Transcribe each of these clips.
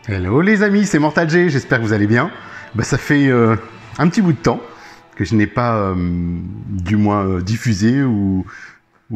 Hello les amis, c'est Mortal G, j'espère que vous allez bien. Ça fait un petit bout de temps que je n'ai pas du moins diffusé ou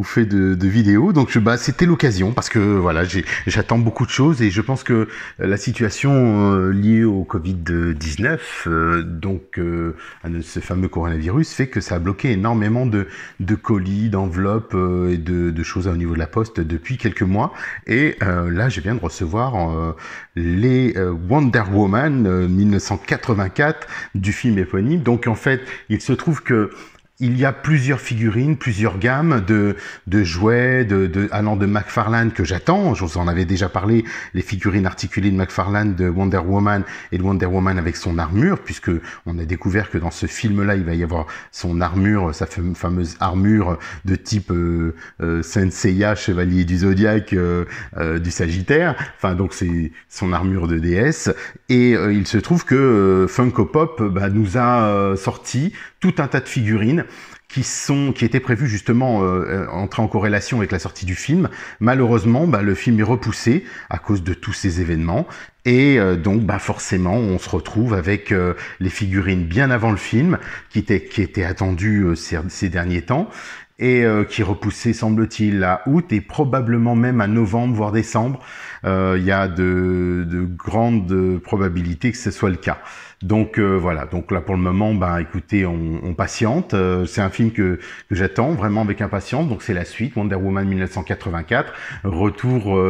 fait de vidéos, donc c'était l'occasion parce que voilà, j'attends beaucoup de choses et je pense que la situation liée au Covid-19, à ce fameux coronavirus, fait que ça a bloqué énormément de colis, d'enveloppes et de choses au niveau de la poste depuis quelques mois. Et là, je viens de recevoir les Wonder Woman 1984 du film éponyme. Donc en fait, il se trouve que il y a plusieurs figurines, plusieurs gammes de jouets, allant de McFarlane que j'attends. Je vous en avais déjà parlé, les figurines articulées de McFarlane de Wonder Woman et de Wonder Woman avec son armure, puisque on a découvert que dans ce film-là, il va y avoir son armure, sa fameuse armure de type Saint Seiya, chevalier du Zodiaque, du Sagittaire. Enfin, donc c'est son armure de déesse. Et il se trouve que Funko Pop nous a sorti tout un tas de figurines qui étaient prévues justement entrer en corrélation avec la sortie du film. Malheureusement, le film est repoussé à cause de tous ces événements. Et donc, forcément, on se retrouve avec les figurines bien avant le film, qui étaient attendues ces derniers temps, et qui est repoussé, semble-t-il, à août et probablement même à novembre, voire décembre. Il y a de grandes probabilités que ce soit le cas. Donc voilà, donc là pour le moment, écoutez, on patiente. C'est un film que j'attends vraiment avec impatience. Donc c'est la suite, Wonder Woman 1984, retour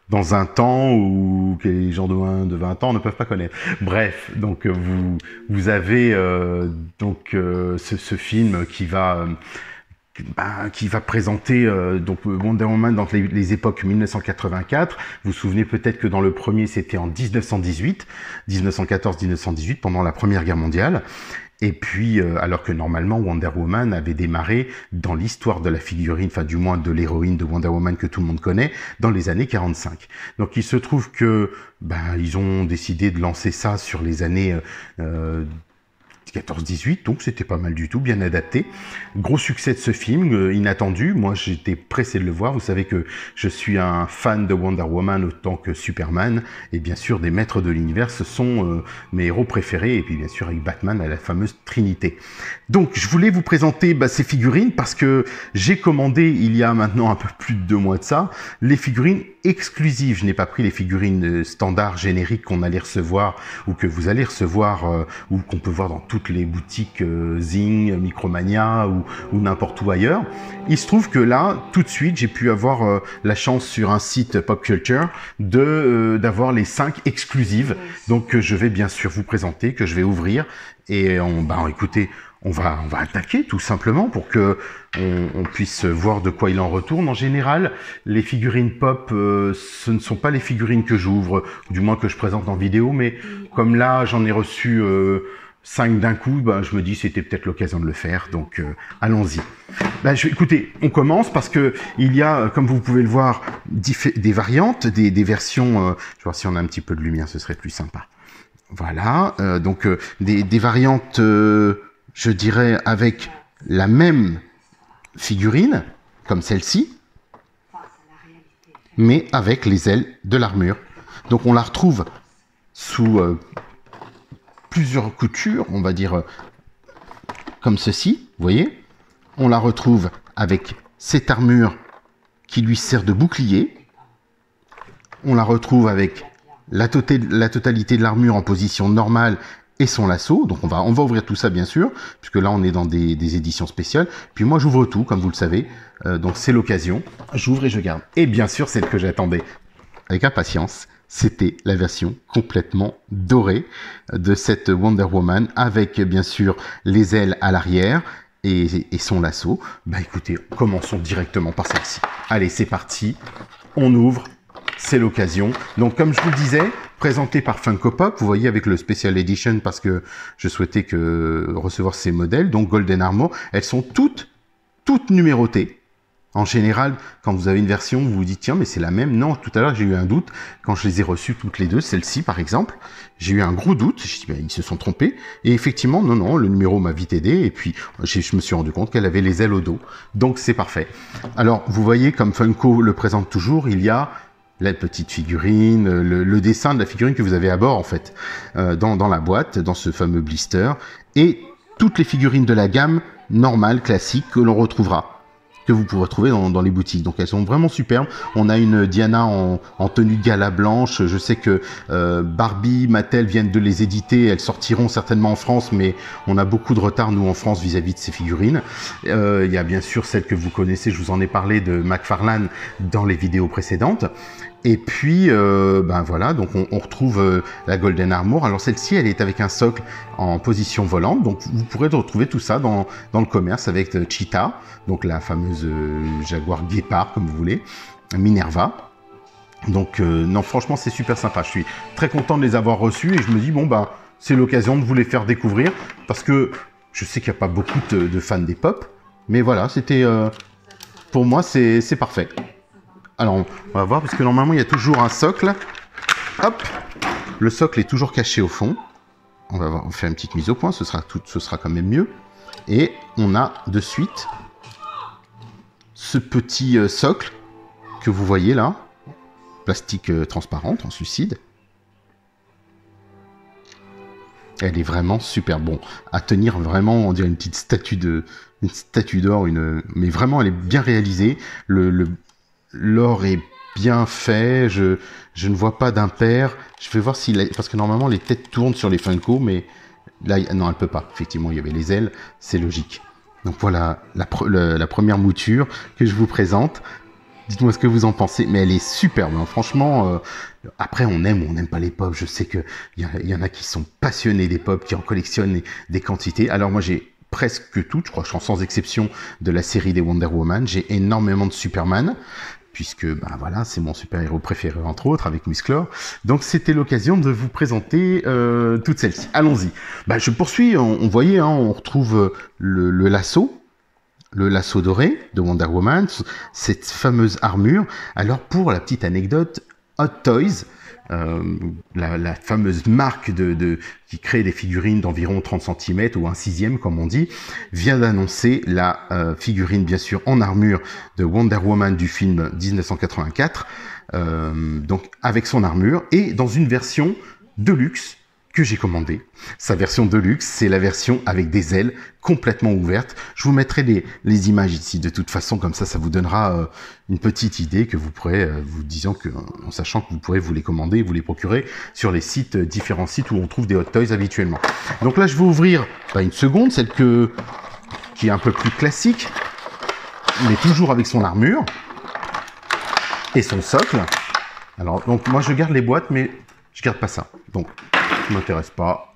dans un temps où les gens de 20 ans ne peuvent pas connaître. Bref, donc vous avez ce film qui va présenter donc Wonder Woman dans les époques 1984. Vous vous souvenez peut-être que dans le premier, c'était en 1914-1918, pendant la Première Guerre mondiale. Et puis, alors que normalement, Wonder Woman avait démarré dans l'histoire de la figurine, enfin du moins de l'héroïne de Wonder Woman que tout le monde connaît, dans les années 45. Donc il se trouve que ils ont décidé de lancer ça sur les années 14-18, donc c'était pas mal du tout, bien adapté. Gros succès de ce film, inattendu. Moi, j'étais pressé de le voir. Vous savez que je suis un fan de Wonder Woman autant que Superman. Et bien sûr, des maîtres de l'univers, ce sont mes héros préférés. Et puis, bien sûr, avec Batman, à la fameuse Trinité. Donc, je voulais vous présenter ces figurines parce que j'ai commandé, il y a maintenant un peu plus de 2 mois de ça, les figurines exclusives. Je n'ai pas pris les figurines standards, génériques qu'on allait recevoir ou que vous allez recevoir ou qu'on peut voir dans toutes les boutiques Zing, Micromania ou n'importe où ailleurs. Il se trouve que là, tout de suite, j'ai pu avoir la chance sur un site Pop Culture d'avoir les 5 exclusives. Donc que je vais bien sûr vous présenter, que je vais ouvrir. Et écoutez, on va attaquer tout simplement pour que on puisse voir de quoi il en retourne. En général, les figurines pop, ce ne sont pas les figurines que j'ouvre, du moins que je présente en vidéo, mais comme là, j'en ai reçu 5 d'un coup, je me dis c'était peut-être l'occasion de le faire, donc allons-y. Écoutez, on commence parce que il y a, comme vous pouvez le voir, des variantes, des versions. Je vais voir si on a un petit peu de lumière, ce serait plus sympa. Voilà, donc des variantes, je dirais, avec la même figurine, comme celle-ci, mais avec les ailes de l'armure. Donc on la retrouve sous plusieurs coutures, on va dire comme ceci, vous voyez. On la retrouve avec cette armure qui lui sert de bouclier. On la retrouve avec la totalité de l'armure en position normale et son lasso. Donc on va ouvrir tout ça bien sûr, puisque là on est dans des éditions spéciales. Puis moi j'ouvre tout, comme vous le savez. Donc c'est l'occasion. J'ouvre et je garde. Et bien sûr, celle que j'attendais avec impatience, c'était la version complètement dorée de cette Wonder Woman, avec bien sûr les ailes à l'arrière et son lasso. Écoutez, commençons directement par celle-ci. Allez, c'est parti. On ouvre. C'est l'occasion. Donc, comme je vous le disais, présenté par Funko Pop, vous voyez avec le Special Edition parce que je souhaitais recevoir ces modèles. Donc, Golden Armor, elles sont toutes numérotées. En général, quand vous avez une version, vous vous dites tiens, mais c'est la même. Non, tout à l'heure, j'ai eu un doute quand je les ai reçues toutes les deux. Celle-ci, par exemple, j'ai eu un gros doute. Je dis ils se sont trompés. Et effectivement, non, le numéro m'a vite aidé. Et puis, je me suis rendu compte qu'elle avait les ailes au dos. Donc, c'est parfait. Alors, vous voyez, comme Funko le présente toujours, il y a la petite figurine, le dessin de la figurine que vous avez à bord en fait, dans la boîte, dans ce fameux blister, et toutes les figurines de la gamme normale, classique, que l'on retrouvera, que vous pourrez trouver dans les boutiques. Donc elles sont vraiment superbes. On a une Diana en tenue de gala blanche. Je sais que Barbie, Mattel viennent de les éditer. Elles sortiront certainement en France, mais on a beaucoup de retard, nous, en France, vis-à-vis de ces figurines. Il y a bien sûr celle que vous connaissez, je vous en ai parlé, de McFarlane dans les vidéos précédentes. Et puis, ben voilà, donc on retrouve la Golden Armour. Alors celle-ci, elle est avec un socle en position volante. Donc vous pourrez retrouver tout ça dans le commerce avec Cheetah, donc la fameuse Jaguar Guépard, comme vous voulez, Minerva. Donc non, franchement, c'est super sympa. Je suis très content de les avoir reçus et je me dis, bon, ben, c'est l'occasion de vous les faire découvrir parce que je sais qu'il n'y a pas beaucoup de fans des pop, mais voilà, c'était, pour moi, c'est parfait. Alors, on va voir, parce que normalement, il y a toujours un socle. Hop, le socle est toujours caché au fond. On va voir, on fait une petite mise au point, ce sera quand même mieux. Et on a de suite ce petit socle que vous voyez là, plastique transparent, translucide. Elle est vraiment super bon à tenir, vraiment, on dirait une petite statue d'or, mais vraiment, elle est bien réalisée. L'or est bien fait, je ne vois pas d'impair. Je vais voir parce que normalement les têtes tournent sur les Funko, mais là, non, elle peut pas. Effectivement, il y avait les ailes, c'est logique. Donc voilà la première mouture que je vous présente. Dites-moi ce que vous en pensez, mais elle est superbe, hein. Franchement, après on aime ou on n'aime pas les pop. Je sais qu'il y en a qui sont passionnés des pop, qui en collectionnent des quantités. Alors moi j'ai presque toutes, je crois que je suis sans exception de la série des Wonder Woman. J'ai énormément de Superman, puisque ben voilà, c'est mon super-héros préféré entre autres, avec Musclor. Donc c'était l'occasion de vous présenter toutes celles-ci. Allons-y. Ben, je poursuis, on voyait, hein, on retrouve le lasso doré de Wonder Woman, cette fameuse armure. Alors pour la petite anecdote, Hot Toys, la fameuse marque qui crée des figurines d'environ 30 cm ou un sixième comme on dit, vient d'annoncer la figurine bien sûr en armure de Wonder Woman du film 1984, donc avec son armure et dans une version de luxe que j'ai commandé. Sa version de luxe, c'est la version avec des ailes complètement ouvertes. Je vous mettrai les images ici de toute façon, comme ça vous donnera une petite idée que vous pourrez, en sachant que vous pourrez vous les commander, vous les procurer sur les sites, différents sites où on trouve des Hot Toys habituellement. Donc là, je vais ouvrir une seconde, celle qui est un peu plus classique, mais toujours avec son armure et son socle. Alors, donc moi je garde les boîtes, mais je garde pas ça. Donc, ça m'intéresse pas.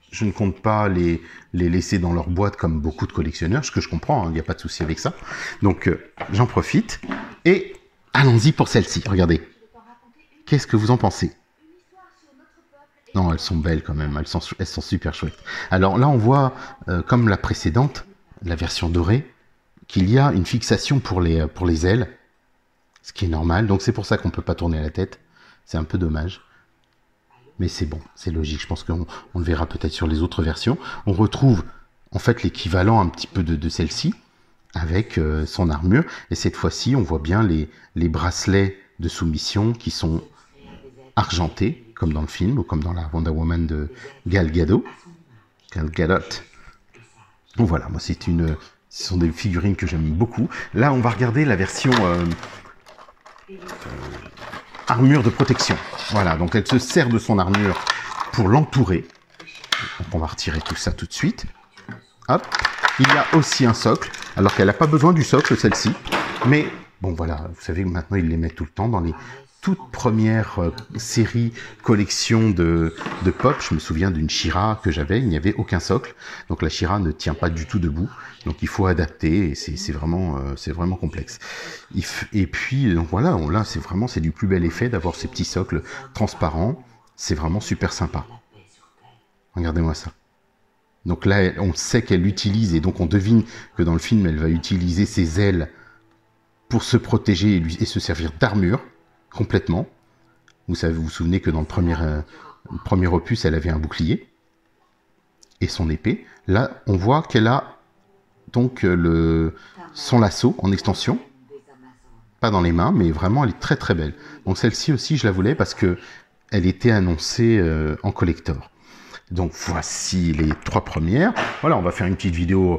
Je ne compte pas les laisser dans leur boîte comme beaucoup de collectionneurs, ce que je comprends, il n'y a pas de souci avec ça. Donc, j'en profite. Et allons-y pour celle-ci. Regardez. Qu'est-ce que vous en pensez? Non, elles sont belles quand même. Elles sont super chouettes. Alors là, on voit, comme la précédente, la version dorée, qu'il y a une fixation pour les ailes, ce qui est normal. Donc, c'est pour ça qu'on ne peut pas tourner la tête. C'est un peu dommage. Mais c'est bon, c'est logique. Je pense qu'on le verra peut-être sur les autres versions. On retrouve en fait l'équivalent un petit peu de celle-ci avec son armure. Et cette fois-ci, on voit bien les bracelets de soumission qui sont argentés, comme dans le film ou comme dans la Wonder Woman de Gal Gadot. Gal Gadot. Donc voilà, moi ce sont des figurines que j'aime beaucoup. Là, on va regarder la version armure de protection. Voilà, donc elle se sert de son armure pour l'entourer. Donc on va retirer tout ça tout de suite. Hop, il y a aussi un socle, alors qu'elle n'a pas besoin du socle, celle-ci. Mais bon voilà, vous savez que maintenant ils les mettent tout le temps dans les toutes premières séries, collections de pop. Je me souviens d'une She-Ra que j'avais, il n'y avait aucun socle. Donc la She-Ra ne tient pas du tout debout. Donc il faut adapter et c'est vraiment complexe. Et puis donc voilà, là c'est du plus bel effet d'avoir ces petits socles transparents. C'est vraiment super sympa. Regardez-moi ça. Donc là, on sait qu'elle utilise, et donc on devine que dans le film, elle va utiliser ses ailes pour se protéger et se servir d'armure, complètement. Vous vous souvenez que dans le premier opus, elle avait un bouclier et son épée. Là, on voit qu'elle a donc son lasso en extension. pas dans les mains, mais vraiment elle est très très belle. Donc celle-ci aussi je la voulais parce que elle était annoncée en collector. Donc voici les 3 premières. Voilà, on va faire une petite vidéo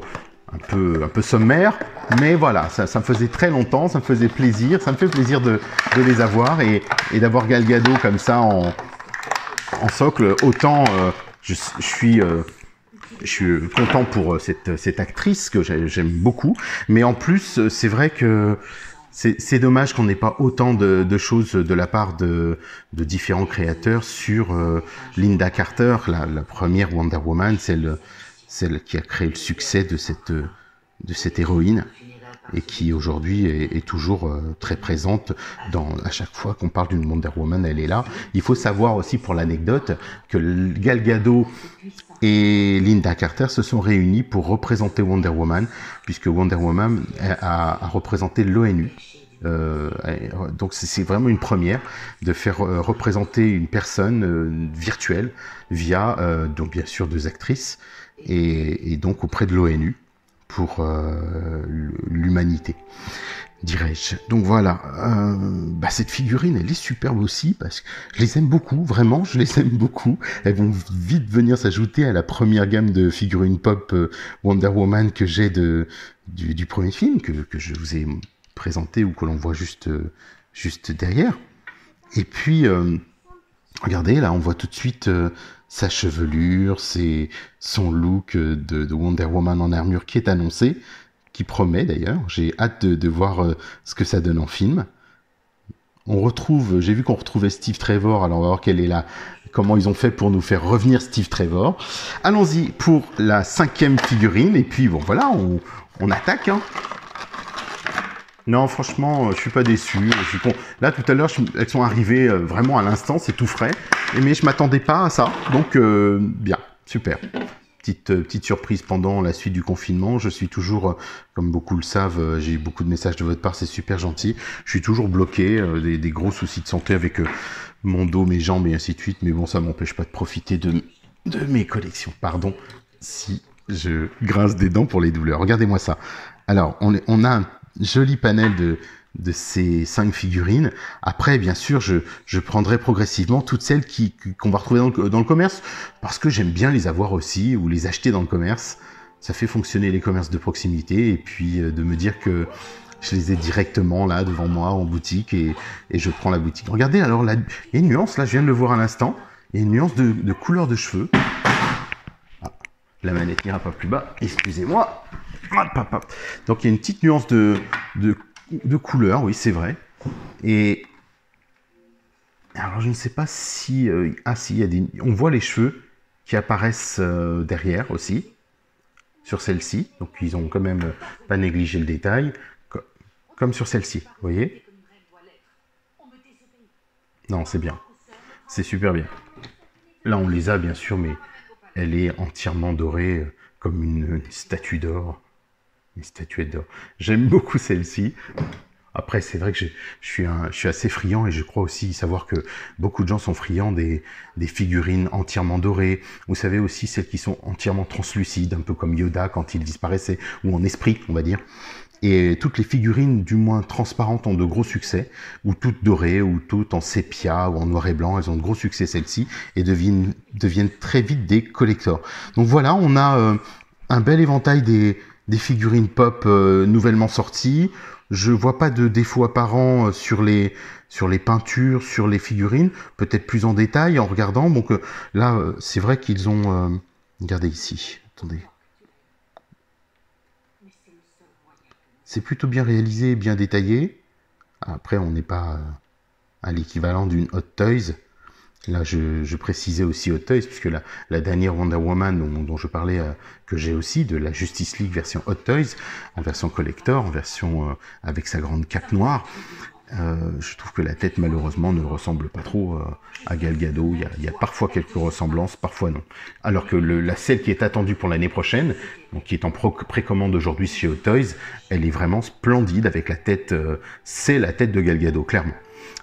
un peu sommaire, mais voilà, ça me faisait très longtemps, ça me faisait plaisir, ça me fait plaisir de les avoir et d'avoir Gal Gadot comme ça en socle. Autant je suis content pour cette actrice que j'aime beaucoup, mais en plus c'est vrai que c'est dommage qu'on n'ait pas autant de choses de la part de différents créateurs sur Lynda Carter, la première Wonder Woman, celle qui a créé le succès de cette héroïne et qui aujourd'hui est toujours très présente à chaque fois qu'on parle d'une Wonder Woman, elle est là. Il faut savoir aussi pour l'anecdote que Gal Gadot et Lynda Carter se sont réunis pour représenter Wonder Woman, puisque Wonder Woman a représenté l'ONU. Donc c'est vraiment une première de faire représenter une personne virtuelle via donc bien sûr 2 actrices et donc auprès de l'ONU pour l'humanité, dirais-je. Donc voilà, cette figurine, elle est superbe aussi, parce que je les aime beaucoup, vraiment, je les aime beaucoup. Elles vont vite venir s'ajouter à la première gamme de figurines pop Wonder Woman que j'ai du premier film, que je vous ai présenté ou que l'on voit juste derrière. Et puis, regardez, là, on voit tout de suite sa chevelure, son look de Wonder Woman en armure qui est annoncé, qui promet d'ailleurs. J'ai hâte de voir ce que ça donne en film. J'ai vu qu'on retrouvait Steve Trevor, alors on va voir comment ils ont fait pour nous faire revenir Steve Trevor. Allons-y pour la 5e figurine, et puis bon voilà, on attaque, hein. Non, franchement, je suis pas déçu. Là, tout à l'heure, elles sont arrivées vraiment à l'instant, c'est tout frais. Mais je m'attendais pas à ça. Donc, bien, super. Petite surprise pendant la suite du confinement. Je suis toujours, comme beaucoup le savent, j'ai eu beaucoup de messages de votre part, c'est super gentil. Je suis toujours bloqué, des gros soucis de santé avec mon dos, mes jambes et ainsi de suite. Mais bon, ça m'empêche pas de profiter de mes collections. Pardon si je grince des dents pour les douleurs. Regardez-moi ça. Alors, on a un joli panel de ces 5 figurines. Après, bien sûr, je prendrai progressivement toutes celles qu'on va retrouver dans le commerce, parce que j'aime bien les avoir aussi, ou les acheter dans le commerce. Ça fait fonctionner les commerces de proximité, et puis de me dire que je les ai directement là, devant moi, en boutique, et je prends la boutique. Regardez, alors, là, il y a une nuance, là, je viens de le voir à l'instant, il y a une nuance de couleur de cheveux. Ah, la manette n'ira pas plus bas, excusez-moi. Donc il y a une petite nuance de couleur, oui c'est vrai. Et alors je ne sais pas si on voit les cheveux qui apparaissent derrière aussi sur celle-ci. Donc ils ont quand même pas négligé le détail, comme sur celle-ci, vous voyez. Non, c'est bien, c'est super bien. Là on les a bien sûr, mais elle est entièrement dorée comme une statue d'or. Une statuette d'or. J'aime beaucoup celle-ci. Après, c'est vrai que je suis assez friand, et je crois aussi savoir que beaucoup de gens sont friands des figurines entièrement dorées. Vous savez aussi celles qui sont entièrement translucides, un peu comme Yoda quand il disparaissait, ou en esprit, on va dire. Et toutes les figurines, du moins transparentes, ont de gros succès, ou toutes dorées, ou toutes en sépia, ou en noir et blanc. Elles ont de gros succès, celles-ci, et deviennent très vite des collectors. Donc voilà, on a un bel éventail des figurines pop nouvellement sorties. Je vois pas de défauts apparents sur les peintures, sur les figurines, peut-être plus en détail en regardant. Donc là, c'est vrai qu'ils ont... regardez ici, attendez. C'est plutôt bien réalisé, bien détaillé. Après, on n'est pas à l'équivalent d'une Hot Toys. Là, je précisais aussi Hot Toys, puisque la dernière Wonder Woman dont je parlais, que j'ai aussi, de la Justice League version Hot Toys, en version collector, en version avec sa grande cape noire, je trouve que la tête, malheureusement, ne ressemble pas trop à Gal Gadot. Il y a parfois quelques ressemblances, parfois non. Alors que celle qui est attendue pour l'année prochaine, donc qui est en précommande aujourd'hui chez Hot Toys, elle est vraiment splendide, avec la tête, c'est la tête de Gal Gadot, clairement.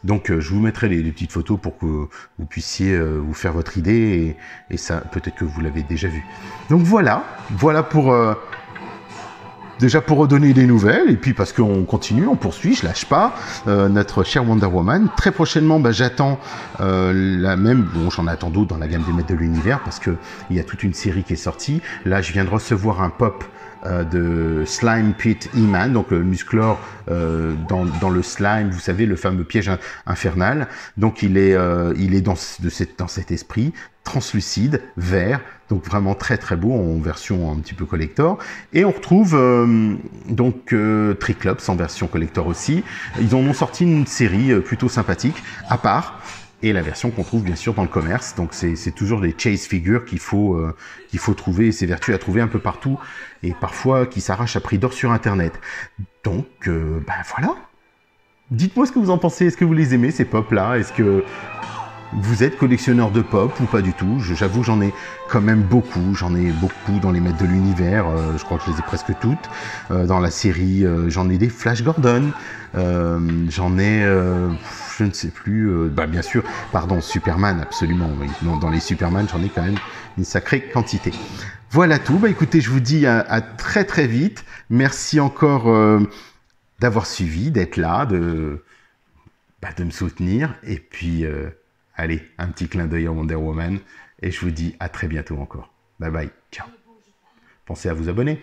Donc je vous mettrai les petites photos pour que vous puissiez vous faire votre idée, et ça, peut-être que vous l'avez déjà vu. Donc voilà pour déjà pour redonner des nouvelles, et puis parce qu'on continue, on poursuit, je lâche pas, notre chère Wonder Woman. Très prochainement, j'attends la même, bon j'en attends d'autres dans la gamme des maîtres de l'univers, parce que il y a toute une série qui est sortie. Là, je viens de recevoir un pop de Slime Pit E-Man, donc le musclor dans le slime, vous savez, le fameux piège infernal. Donc il est dans cet esprit translucide, vert, donc vraiment très très beau en version un petit peu collector. Et on retrouve Triclops en version collector aussi. Ils en ont sorti une série plutôt sympathique à part. Et la version qu'on trouve bien sûr dans le commerce. Donc c'est toujours des chase figures qu'il faut trouver, et c'est vertu à trouver un peu partout, et parfois qui s'arrachent à prix d'or sur internet. Donc voilà. Dites-moi ce que vous en pensez. Est-ce que vous les aimez ces pop là? Est-ce que vous êtes collectionneur de pop ou pas du tout? J'avoue, j'en ai quand même beaucoup. J'en ai beaucoup dans les maîtres de l'univers. Je crois que je les ai presque toutes. Dans la série, j'en ai des Flash Gordon. J'en ai, je ne sais plus. Bien sûr, pardon, Superman, absolument. Oui. Dans les Superman, j'en ai quand même une sacrée quantité. Voilà tout. Écoutez, je vous dis à très très vite. Merci encore d'avoir suivi, d'être là, de me soutenir. Et puis... allez, un petit clin d'œil à Wonder Woman, et je vous dis à très bientôt encore. Bye bye, ciao. Pensez à vous abonner.